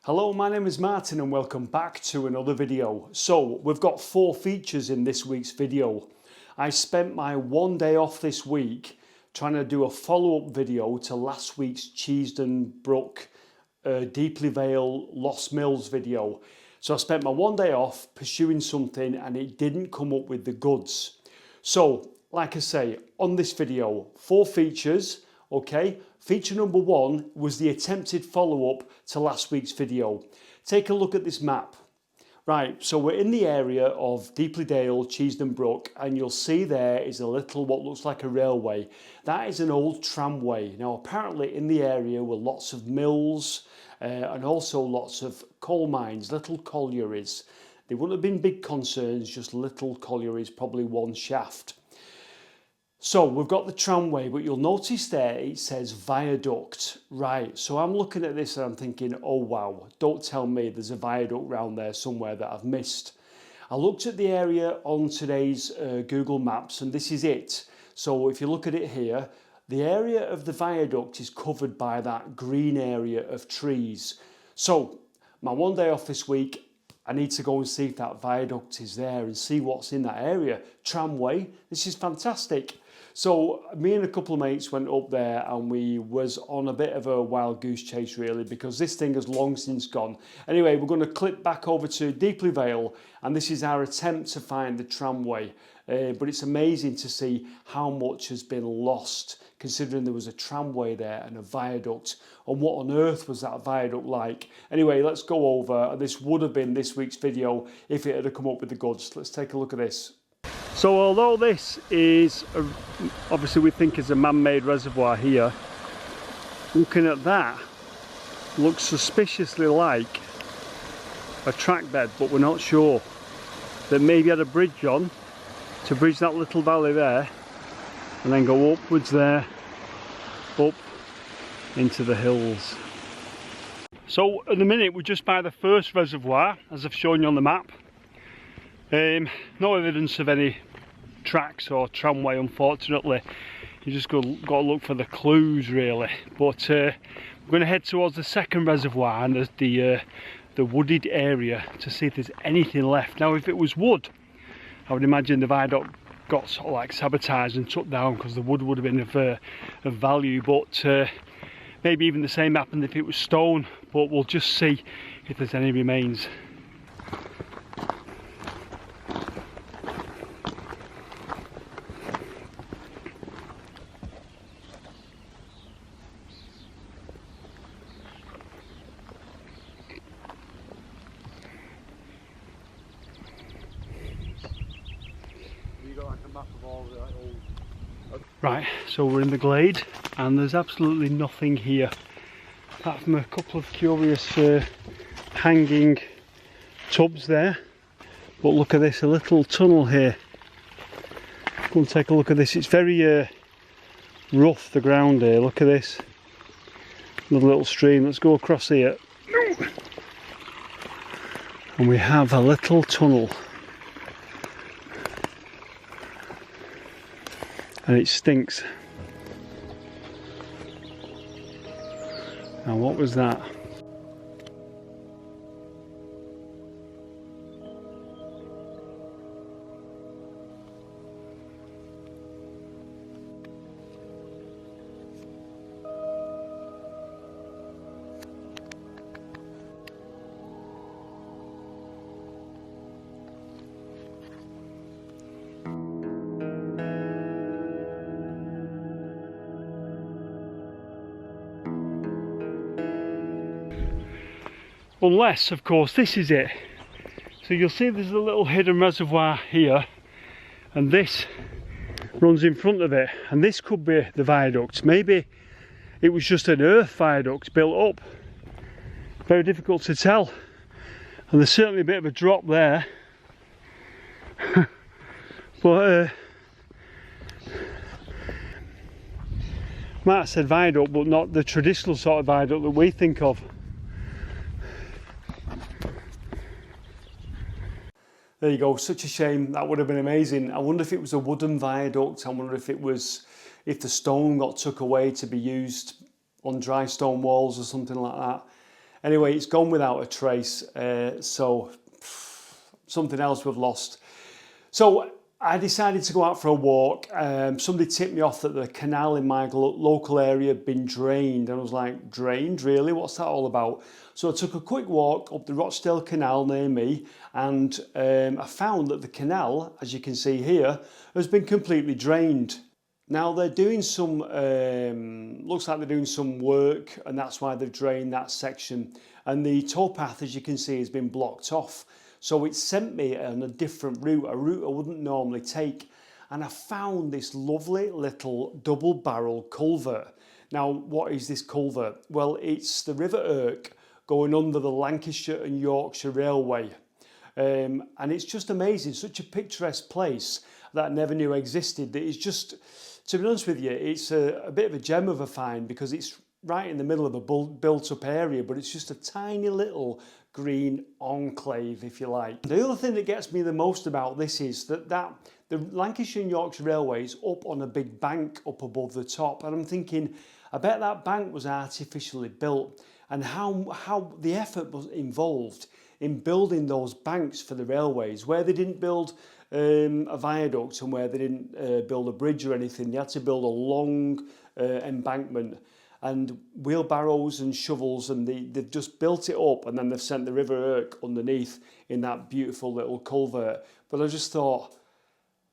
Hello, my name is Martin and welcome back to another video. So we've got 4 features in this week's video. I spent my one day off this week trying to do a follow-up video to last week's Cheesden Brook Deeply Vale Lost Mills video. So I spent my one day off pursuing something and it didn't come up with the goods. So like I say, on this video, 4 features, okay? Feature number 1 was the attempted follow-up to last week's video. Take a look at this map. Right, so we're in the area of Deeply Dale Cheesden Brook and you'll see there is a little what looks like a railway. That is an old tramway. Now apparently in the area were lots of mills and also lots of coal mines, little collieries. They wouldn't have been big concerns, just little collieries, probably one shaft. So we've got the tramway, but you'll notice there it says viaduct. Right, so I'm looking at this and I'm thinking, oh wow, don't tell me there's a viaduct round there somewhere that I've missed. I looked at the area on today's Google Maps and this is it. So if you look at it here, the area of the viaduct is covered by that green area of trees. So my one day off this week, I need to go and see if that viaduct is there and see what's in that area. Tramway, this is fantastic. So me and a couple of mates went up there and we was on a bit of a wild goose chase really because this thing has long since gone. Anyway, we're going to clip back over to Deeply Vale and this is our attempt to find the tramway. But it's amazing to see how much has been lost considering there was a tramway there and a viaduct. And what on earth was that viaduct like? Anyway, let's go over. This would have been this week's video if it had come up with the goods. Let's take a look at this. So although this is, obviously we think is a man-made reservoir here, looking at that, looks suspiciously like a track bed, but we're not sure. That maybe had a bridge on to bridge that little valley there and then go upwards there, up into the hills. So at the minute we're just by the first reservoir, as I've shown you on the map. No evidence of any tracks or tramway, unfortunately. You just got to look for the clues really. But we're going to head towards the second reservoir and the wooded area to see if there's anything left. Now if it was wood, I would imagine the viaduct got sort of like sabotaged and took down because the wood would have been of value, but maybe even the same happened if it was stone. But we'll just see if there's any remains. Right, so we're in the glade and there's absolutely nothing here apart from a couple of curious hanging tubs there. But look at this, a little tunnel here. Go and take a look at this. It's very rough, the ground here. Look at this. Another little stream. Let's go across here. And we have a little tunnel. And it stinks. Now what was that? Unless, of course, this is it. So you'll see there's a little hidden reservoir here, and this runs in front of it, and this could be the viaduct. Maybe it was just an earth viaduct built up. Very difficult to tell. And there's certainly a bit of a drop there. But might have said viaduct, but not the traditional sort of viaduct that we think of. There you go, such a shame. That would have been amazing. I wonder if it was a wooden viaduct. I wonder if if the stone got took away to be used on dry stone walls or something like that. Anyway, it's gone without a trace, so something else we've lost. So I decided to go out for a walk. Somebody tipped me off that the canal in my local area had been drained. And I was like, drained? Really? What's that all about? So I took a quick walk up the Rochdale Canal near me, and I found that the canal, as you can see here, has been completely drained. Now they're doing some, looks like they're doing some work, and that's why they've drained that section. And the towpath, as you can see, has been blocked off. So it sent me on a different route, a route I wouldn't normally take. And I found this lovely little double barrel culvert. Now, what is this culvert? Well, it's the River Irk going under the Lancashire and Yorkshire Railway. And it's just amazing, such a picturesque place that I never knew existed. That is just, to be honest with you, it's a bit of a gem of a find, because it's right in the middle of a built-up area, but it's just a tiny little green enclave, if you like. The other thing that gets me the most about this is that the Lancashire and Yorkshire Railway is up on a big bank up above the top, and I'm thinking, I bet that bank was artificially built, and how the effort was involved in building those banks for the railways, where they didn't build a viaduct and where they didn't build a bridge or anything. They had to build a long embankment and wheelbarrows and shovels, and they've just built it up, and then they've sent the River Irk underneath in that beautiful little culvert. But I just thought,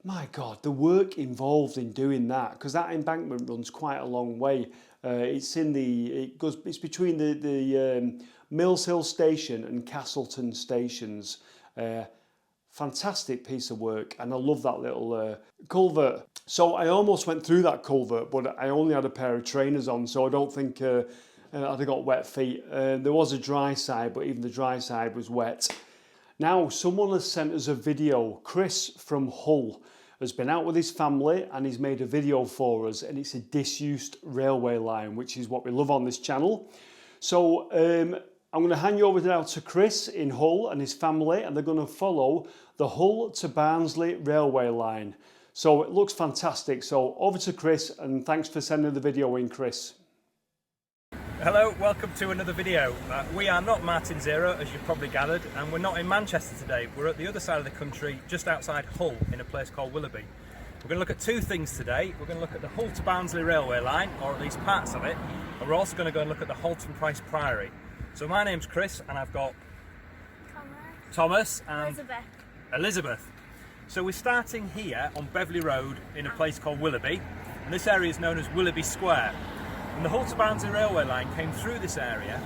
my God, the work involved in doing that, because that embankment runs quite a long way. It's between the Mills Hill station and Castleton stations. Fantastic piece of work, and I love that little culvert. So I almost went through that culvert, but I only had a pair of trainers on, so I don't think I'd have got wet feet. There was a dry side, but even the dry side was wet. Now, someone has sent us a video. Chris from Hull has been out with his family, and he's made a video for us, and it's a disused railway line, which is what we love on this channel. So I'm going to hand you over now to Chris in Hull and his family, and they're going to follow the Hull to Barnsley railway line. So it looks fantastic. So over to Chris, and thanks for sending the video in, Chris. Hello, welcome to another video. We are not Martin Zero, as you've probably gathered, and we're not in Manchester today. We're at the other side of the country, just outside Hull, in a place called Willoughby. We're going to look at two things today. We're going to look at the Hull to Barnsley railway line, or at least parts of it, and we're also going to go and look at the Halton Price Priory. So my name's Chris, and I've got Thomas and Elizabeth. So we're starting here on Beverley Road in a place called Willoughby, and this area is known as Willoughby Square. And the Hull to Barnsley railway line came through this area,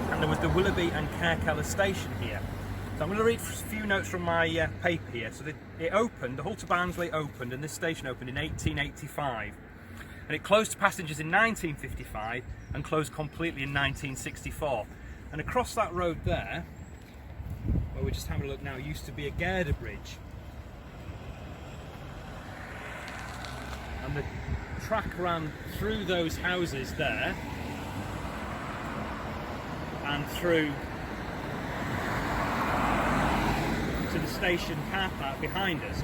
and there was the Willoughby and Canal station here. So I'm going to read a few notes from my paper here. So the Hull to Barnsley opened, and this station opened in 1885. And it closed to passengers in 1955 and closed completely in 1964. And across that road there, where we're just having a look now, used to be a girder bridge. And the track ran through those houses there and through to the station car park behind us.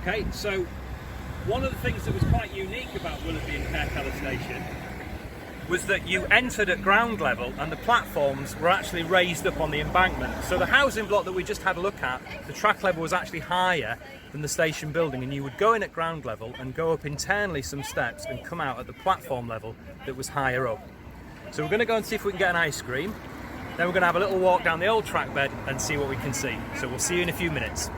Okay, so one of the things that was quite unique about Willoughby and Canal station was that you entered at ground level, and the platforms were actually raised up on the embankment. So the housing block that we just had a look at, the track level was actually higher than the station building, and you would go in at ground level and go up internally some steps and come out at the platform level that was higher up. So we're going to go and see if we can get an ice cream. Then we're going to have a little walk down the old track bed and see what we can see. So we'll see you in a few minutes.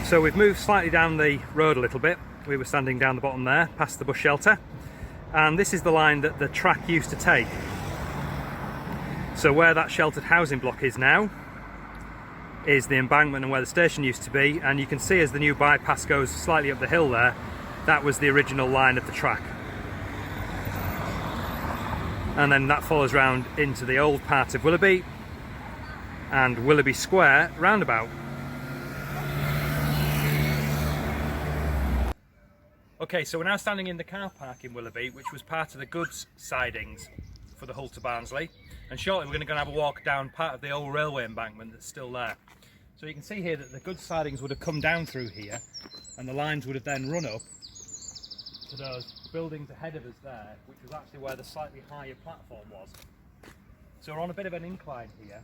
So we've moved slightly down the road a little bit. We were standing down the bottom there, past the bus shelter, and this is the line that the track used to take. So where that sheltered housing block is now is the embankment and where the station used to be, and you can see as the new bypass goes slightly up the hill there, that was the original line of the track. And then that follows round into the old part of Willoughby and Willoughby Square roundabout. Okay, so we're now standing in the car park in Willoughby, which was part of the goods sidings for the Halton Barnsley. And shortly we're going to go and have a walk down part of the old railway embankment that's still there. So you can see here that the goods sidings would have come down through here, and the lines would have then run up to those buildings ahead of us there, which was actually where the slightly higher platform was. So we're on a bit of an incline here.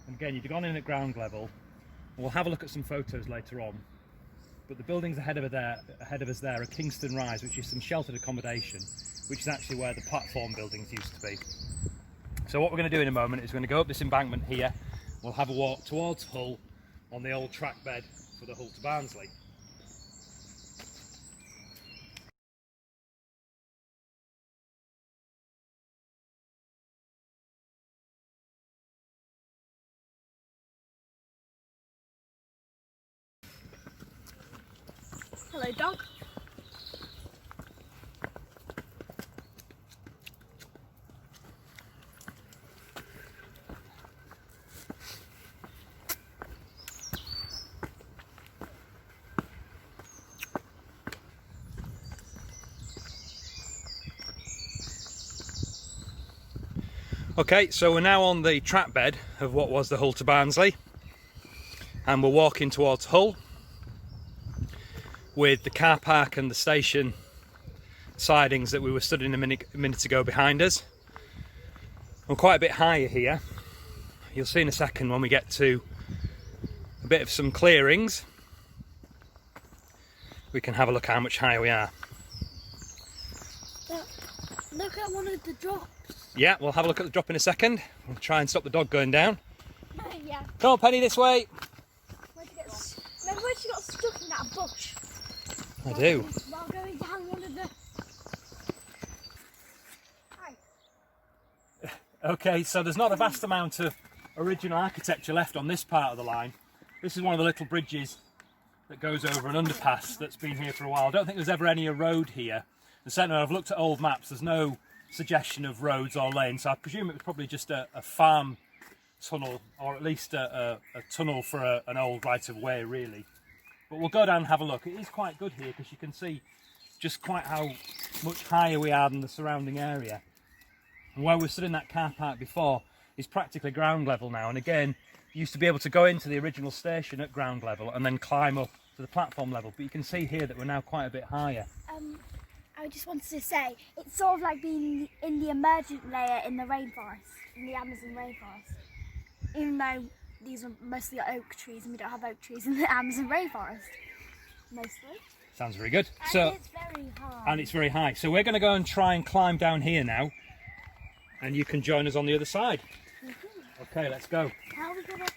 And again, you've gone in at ground level. We'll have a look at some photos later on. But the buildings ahead of us there are Kingston Rise, which is some sheltered accommodation, which is actually where the platform buildings used to be. So what we're going to do in a moment is we're going to go up this embankment here. We'll have a walk towards Hull on the old track bed for the Halton Barnsley. Hello, dog. Okay, so we're now on the track bed of what was the Halton Barnsley, and we're walking towards Hull with the car park and the station sidings that we were studying a minute ago behind us. We're quite a bit higher here. You'll see in a second when we get to a bit of some clearings. We can have a look how much higher we are. Look at one of the drops. Yeah, we'll have a look at the drop in a second. We'll try and stop the dog going down. Yeah. Come on, Penny, this way. Remember when she got stuck in that bush? I do. While going down one of the... Hi. Okay, so there's not a vast amount of original architecture left on this part of the line. This is one of the little bridges that goes over an underpass that's been here for a while. I don't think there's ever any road here. And certainly I've looked at old maps, there's no suggestion of roads or lanes, so I presume it was probably just a farm tunnel, or at least a tunnel for an old right of way, really. But we'll go down and have a look. It is quite good here because you can see just quite how much higher we are than the surrounding area. And where we stood in that car park before is practically ground level now, and again you used to be able to go into the original station at ground level and then climb up to the platform level, but you can see here that we're now quite a bit higher. I just wanted to say, it's sort of like being in the emergent layer in the rainforest, in the Amazon rainforest. Even though these are mostly oak trees and we don't have oak trees in the Amazon rainforest. Mostly. Sounds very good. And So it's very high. and it's very high. So we're going to go and try and climb down here now, and you can join us on the other side. Okay, let's go. How are we going to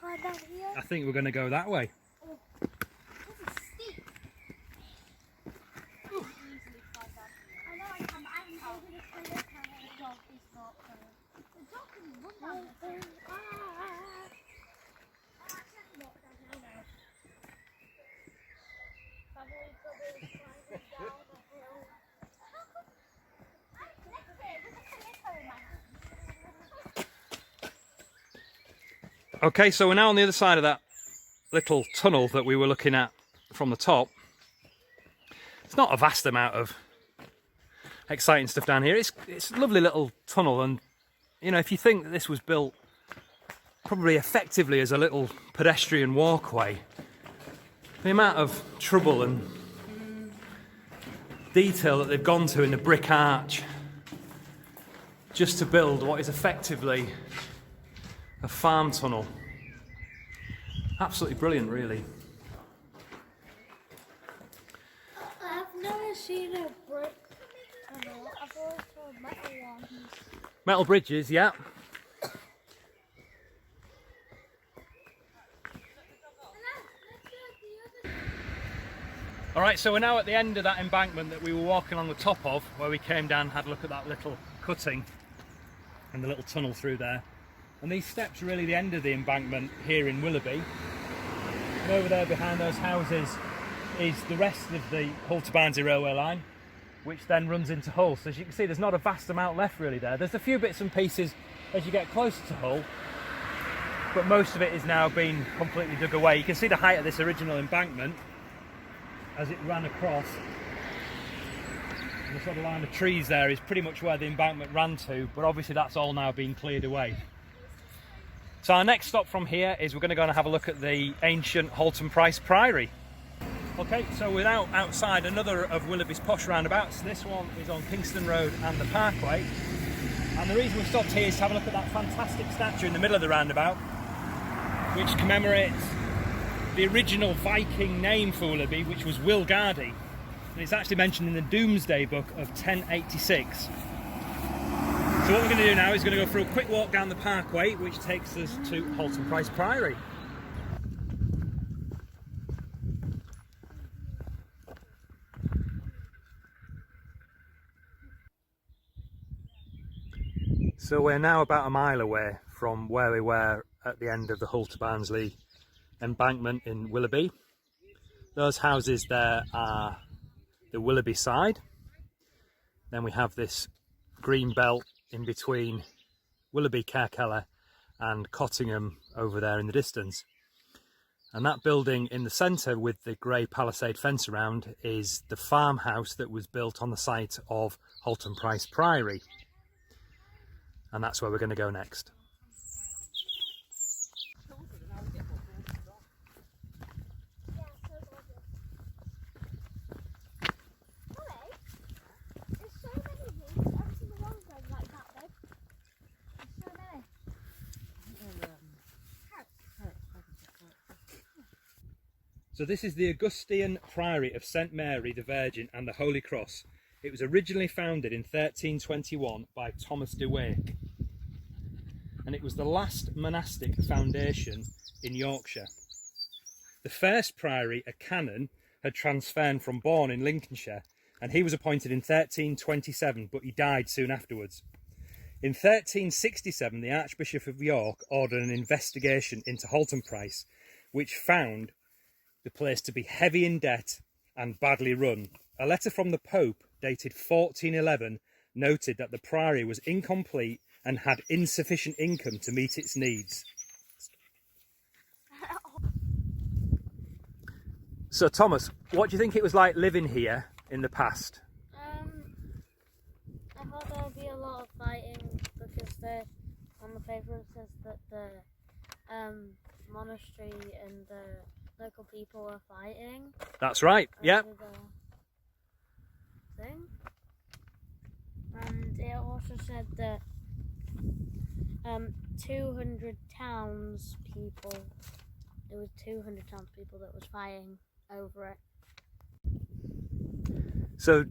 climb down here? I think we're going to go that way. This is steep. Easily climb down. I know I'm going to climb down. The dog is not going. The dog can run down the hill. Okay, so we're now on the other side of that little tunnel that we were looking at from the top. It's not a vast amount of exciting stuff down here. It's a lovely little tunnel, and you know, if you think that this was built probably effectively as a little pedestrian walkway, the amount of trouble and detail that they've gone to in the brick arch just to build what is effectively a farm tunnel. Absolutely brilliant, really. I've never seen a brick tunnel. I've always saw metal ones. Metal bridges, yeah. Alright, so we're now at the end of that embankment that we were walking on the top of, where we came down and had a look at that little cutting and the little tunnel through there. And these steps are really the end of the embankment here in Willoughby. And over there behind those houses is the rest of the Halton Barnsley railway line, which then runs into Hull. So as you can see, there's not a vast amount left really there. There's a few bits and pieces as you get closer to Hull, but most of it is now been completely dug away. You can see the height of this original embankment as it ran across And the sort of line of trees there is pretty much where the embankment ran to, but obviously that's all now been cleared away. So our next stop from here is we're going to go and have a look at the ancient Halton Price Priory. Okay, so we're now outside another of Willoughby's posh roundabouts. This one is on Kingston Road and the Parkway. And the reason we stopped here is to have a look at that fantastic statue in the middle of the roundabout, which commemorates the original Viking name for Willoughby, which was Wilgardy. And it's actually mentioned in the Domesday Book of 1086. So what we're going to do now is going to go for a quick walk down the Parkway, which takes us to Halton Price Priory. So we're now about a mile away from where we were at the end of the Halton Barnsley embankment in Willoughby. Those houses there are the Willoughby side. Then we have this green belt in between Willoughby, Caerkeller and Cottingham over there in the distance. And that building in the centre with the grey palisade fence around is the farmhouse that was built on the site of Halton Price Priory. And that's where we're going to go next. So this is the Augustine Priory of St Mary the Virgin and the Holy Cross. It was originally founded in 1321 by Thomas de Wake, and it was the last monastic foundation in Yorkshire. The first priory, a canon, had transferred from Bourne in Lincolnshire, and he was appointed in 1327, but he died soon afterwards. In 1367, the Archbishop of York ordered an investigation into Halton Price, which found the place to be heavy in debt and badly run. A letter from the Pope, dated 1411, noted that the priory was incomplete and had insufficient income to meet its needs. So Thomas, what do you think it was like living here in the past? I thought there would be a lot of fighting because on the paper it says that the monastery and the local people were fighting. That's right, yeah. Thing. And it also said that 200 townspeople, there was 200 townspeople that was fighting over it. So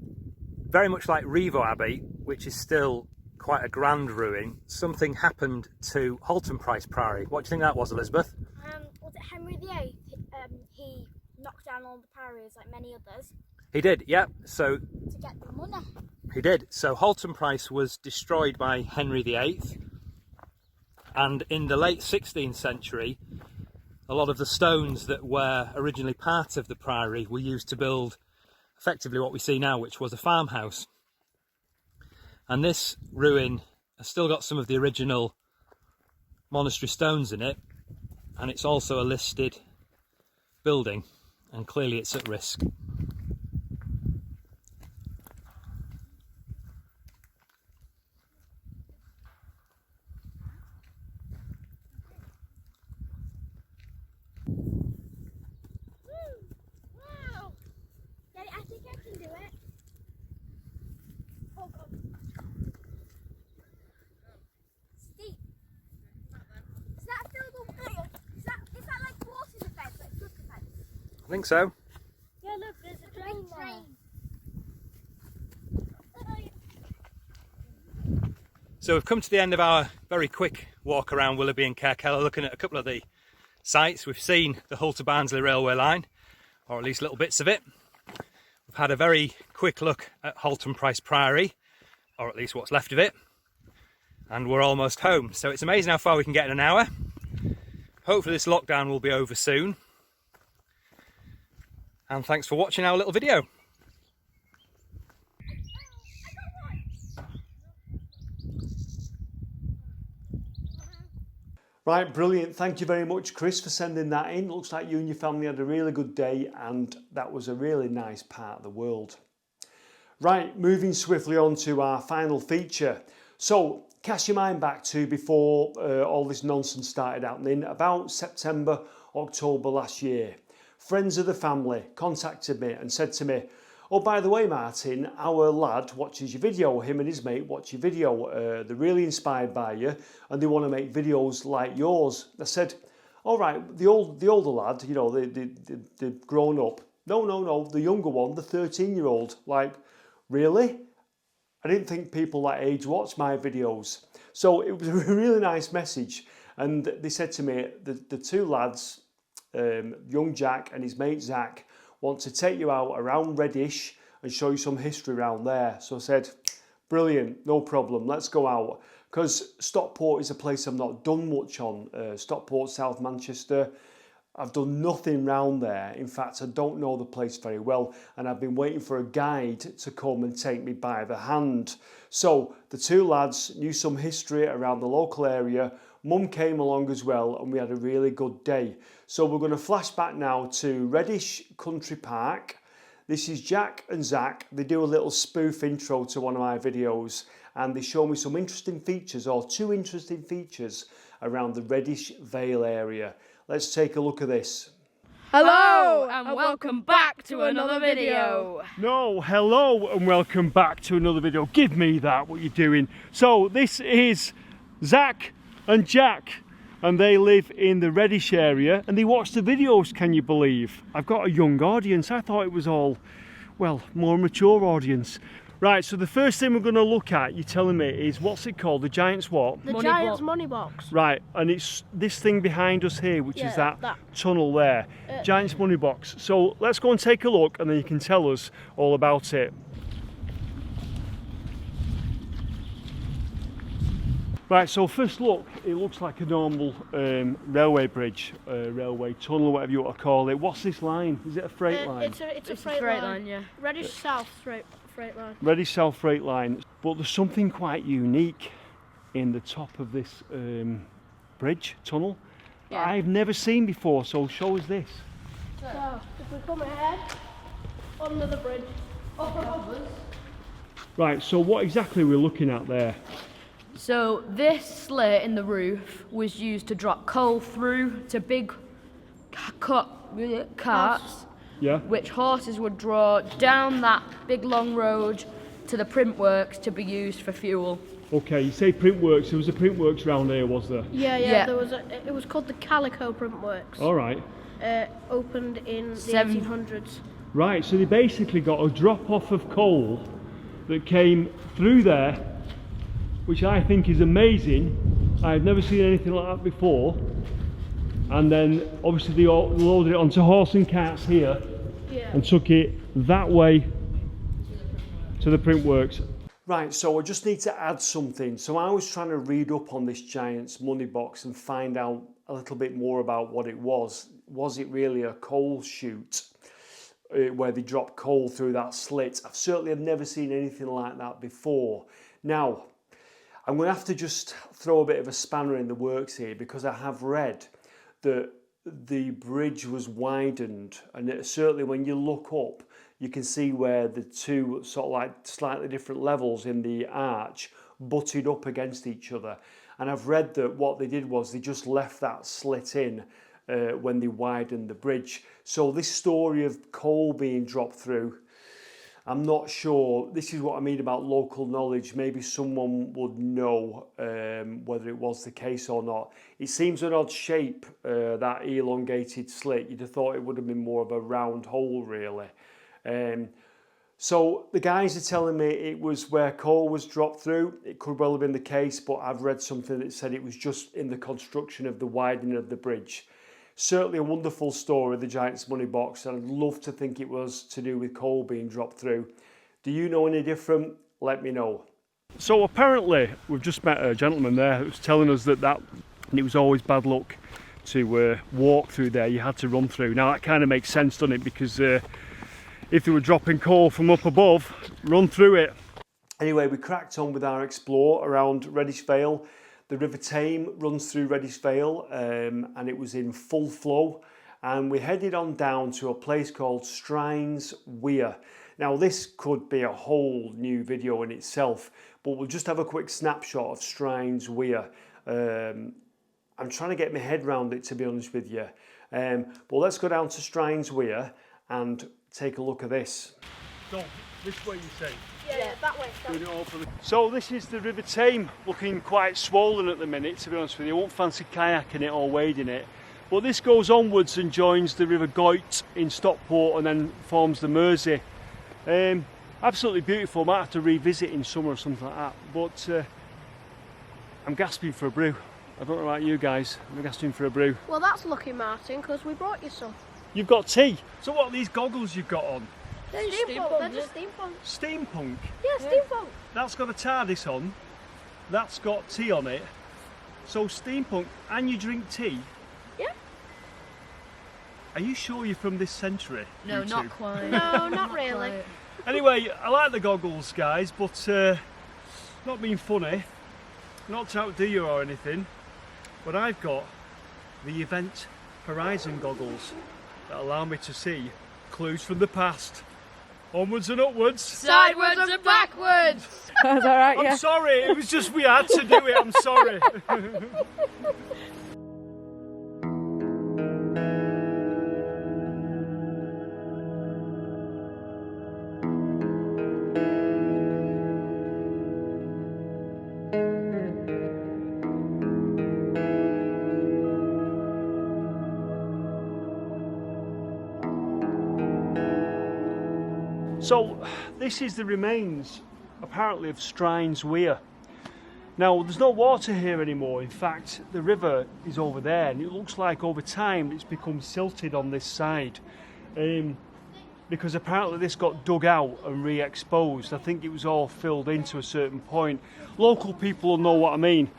very much like Revo Abbey, which is still quite a grand ruin, something happened to Halton Price Priory. What do you think that was, Elizabeth? Was it Henry VIII? He knocked down all the priories like many others. He did, yeah. So To get the money. he did. So Halton Price was destroyed by Henry VIII, and in the late 16th century, a lot of the stones that were originally part of the priory were used to build effectively what we see now, which was a farmhouse. And this ruin has still got some of the original monastery stones in it, and it's also a listed building, and clearly it's at risk. Wow! Yeah, I think I can do it. Oh God. Steep. Is that filled with oil? Is that like water's effect, like flood effect? I think so. Yeah, look, there's a drain there. So we've come to the end of our very quick walk around Willoughby and Caerkeller, looking at a couple of the sites. We've seen the Halton Barnsley railway line, or at least little bits of it. We've had a very quick look at Halton Price Priory, or at least what's left of it, and we're almost home. So it's amazing how far we can get in an hour. Hopefully this lockdown will be over soon. And thanks for watching our little video. Right, brilliant. Thank you very much, Chris, for sending that in. Looks like you and your family had a really good day, and that was a really nice part of the world. Right, moving swiftly on to our final feature. So, cast your mind back to before all this nonsense started happening, about September, October last year. Friends of the family contacted me and said to me, oh, by the way, Martin, our lad watches your video, him and his mate watch your video. They're really inspired by you and they want to make videos like yours. I said, all right, the older lad, you know, they've grown up. No, the younger one, the 13-year-old, like, really? I didn't think people that age watch my videos. So it was a really nice message. And they said to me, the two lads, young Jack and his mate Zach, want to take you out around Reddish and show you some history around there. So I said, brilliant, no problem, let's go out. Because Stockport is a place I've not done much on. Stockport, South Manchester. I've done nothing round there. In fact, I don't know the place very well, and I've been waiting for a guide to come and take me by the hand. So the two lads knew some history around the local area. Mum came along as well, and we had a really good day. So we're going to flash back now to Reddish Country Park. This is Jack and Zach. They do a little spoof intro to one of my videos, and they show me some interesting features, or two interesting features around the Reddish Vale area. Let's take a look at this. Hello and welcome back to another video. No, hello and welcome back to another video. Give me that, what you're doing. So this is Zach and Jack, and they live in the Reddish area and they watch the videos, can you believe? I've got a young audience. I thought it was all, well, more mature audience. Right, so the first thing we're going to look at, you're telling me, is what's it called? The Giant's what? The Giant's money box. Right, and it's this thing behind us here, which is that tunnel there. Giant's money box. So let's go and take a look and then you can tell us all about it. Right, so first look, it looks like a normal railway bridge, railway tunnel, whatever you want to call it. What's this line? Is it a freight line? It's a freight line, yeah. Reddish South freight line. Reddish South freight line. But there's something quite unique in the top of this bridge, tunnel. Yeah. I've never seen before, so show us this. So, if we come ahead, under the bridge, up above us. Right, so what exactly are we looking at there? So this slit in the roof was used to drop coal through to big carts, yeah, which horses would draw down that big long road to the print works to be used for fuel. Okay, you say print works. There was a print works round here, was there? Yeah. There was it was called the Calico Print Works. All right. Opened in the 1800s. Right, so they basically got a drop off of coal that came through there, which I think is amazing. I've never seen anything like that before. And then obviously they loaded it onto horse and carts here, and took it that way to the print works. Right, so I just need to add something. So I was trying to read up on this Giant's money box and find out a little bit more about what it was. Was it really a coal chute where they drop coal through that slit? I've certainly never seen anything like that before. Now, I'm going to have to just throw a bit of a spanner in the works here, because I have read that the bridge was widened, and certainly when you look up you can see where the two sort of like slightly different levels in the arch butted up against each other. And I've read that what they did was they just left that slit in when they widened the bridge. So this story of coal being dropped through, I'm not sure. This is what I mean about local knowledge. Maybe someone would know whether it was the case or not. It seems an odd shape, that elongated slit. You'd have thought it would have been more of a round hole, really. So the guys are telling me it was where coal was dropped through. It could well have been the case, but I've read something that said it was just in the construction of the widening of the bridge. Certainly a wonderful story, the Giant's money box, and I'd love to think it was to do with coal being dropped through. Do you know any different? Let me know. So apparently we've just met a gentleman there who was telling us that it was always bad luck to walk through there. You had to run through. Now that kind of makes sense, doesn't it? Because if they were dropping coal from up above, run through it. Anyway, we cracked on with our explore around Reddish Vale. The River Tame runs through Reddish Vale, and it was in full flow. And we headed on down to a place called Strines weir. Now this could be a whole new video in itself, but we'll just have a quick snapshot of Strines weir. I'm trying to get my head around it, to be honest with you. But let's go down to Strines weir and take a look at this. So, this way you say? Yeah, that way. So this is the River Tame, looking quite swollen at the minute, to be honest with you. I won't fancy kayaking it or wading it. But this goes onwards and joins the River Goyt in Stockport and then forms the Mersey. Absolutely beautiful. Might have to revisit in summer or something like that. But I'm gasping for a brew. I don't know about you guys. I'm gasping for a brew. Well, that's lucky, Martin, because we brought you some. You've got tea. So what are these goggles you've got on? They're steampunk. They're just steampunk. Steampunk? Yeah, steampunk. That's got a TARDIS on. That's got tea on it. So steampunk, and you drink tea? Yeah. Are you sure you're from this century? No, not quite. No, not really. Anyway, I like the goggles, guys, but not being funny, not to outdo you or anything, but I've got the Event Horizon goggles that allow me to see clues from the past. Onwards and upwards. Sideways and backwards. That's all right, yeah. I'm sorry, it was just we had to do it, I'm sorry. So this is the remains, apparently, of Strines weir. Now there's no water here anymore. In fact, the river is over there, and it looks like over time it's become silted on this side, because apparently this got dug out and re-exposed. I think it was all filled in to a certain point. Local people will know what I mean.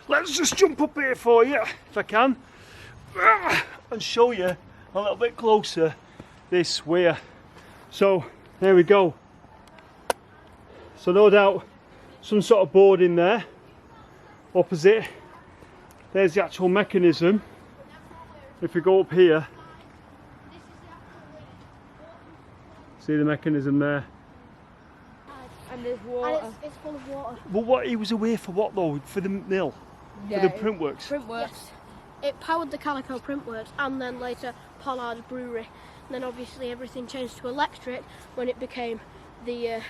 Let's just jump up here for you, if I can, and show you a little bit closer this weir. So there we go. So no doubt some sort of board in there. Opposite, there's the actual mechanism. If we go up here, see the mechanism there. And there's water. And it's full of water. But what, it was a weir for what though? For the mill? Yeah, for the printworks? Printworks. Yes. It powered the Calico Printworks and then later Pollard's Brewery. And then obviously everything changed to electric when it became the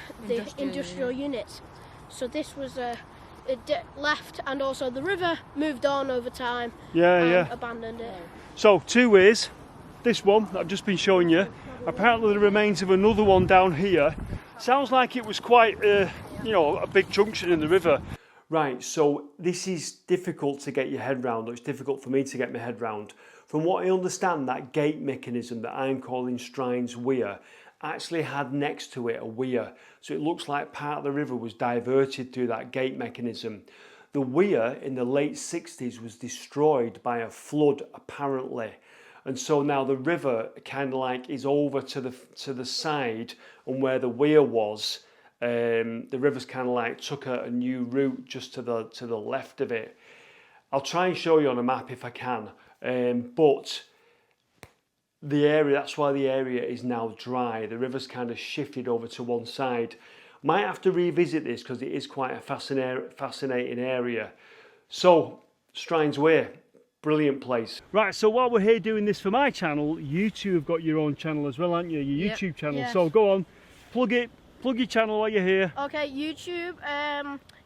industrial units. So this was left, and also the river moved on over time. Yeah. Abandoned it. So 2 weirs. This one that I've just been showing you. Apparently the remains of another one down here. Sounds like it was quite, a big junction in the river. Right, so this is difficult to get your head round, or it's difficult for me to get my head round. From what I understand, that gate mechanism that I'm calling Strines weir actually had next to it a weir. So it looks like part of the river was diverted through that gate mechanism. The weir in the late 60s was destroyed by a flood, apparently. And so now the river kind of like is over to the side, and where the weir was, the river's kind of like took a new route just to the left of it. I'll try and show you on a map if I can, but the area, that's why the area is now dry. The river's kind of shifted over to one side. Might have to revisit this because it is quite a fascinating area. So Strines weir, brilliant place. Right, so while we're here doing this for my channel, you two have got your own channel as well, haven't you? Your YouTube channel. Yes. So go on, plug your channel while you're here. Okay, YouTube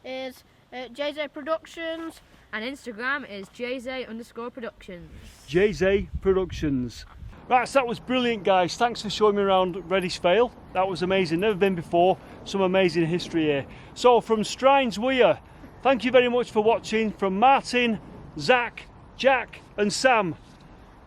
is JZ Productions. And Instagram is JZ_productions. JZ Productions. Right, so that was brilliant, guys. Thanks for showing me around Reddish Vale. That was amazing. Never been before. Some amazing history here. So from Strines weir, thank you very much for watching. From Martin, Zach, Jack and Sam.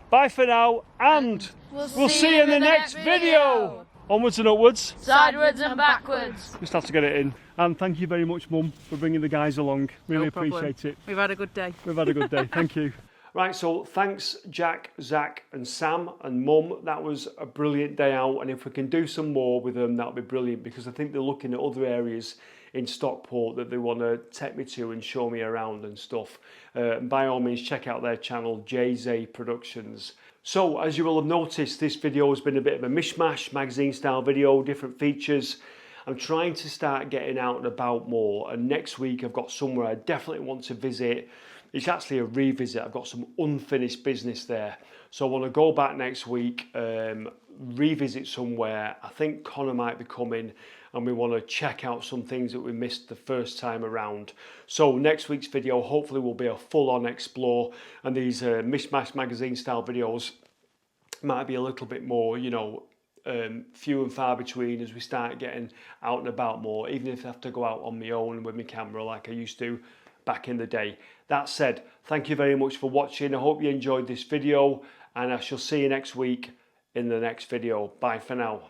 Bye for now, and we'll see you in the next video. Onwards and upwards. Sideways and backwards. Just have to get it in. And thank you very much, Mum, for bringing the guys along. Really appreciate it. We've had a good day. We've had a good day. Thank you. Right, so thanks Jack, Zach and Sam and Mum. That was a brilliant day out, and if we can do some more with them, that'll be brilliant, because I think they're looking at other areas in Stockport that they want to take me to and show me around and stuff. By all means, check out their channel, JZ Productions. So as you will have noticed, this video has been a bit of a mishmash, magazine style video, different features. I'm trying to start getting out and about more, and next week I've got somewhere I definitely want to visit. It's actually a revisit. I've got some unfinished business there. So I want to go back next week, revisit somewhere. I think Connor might be coming, and we want to check out some things that we missed the first time around. So next week's video hopefully will be a full-on explore, and these mishmash magazine style videos might be a little bit more, you know, few and far between as we start getting out and about more, even if I have to go out on my own with my camera like I used to back in the day. That said, thank you very much for watching. I hope you enjoyed this video, and I shall see you next week in the next video. Bye for now.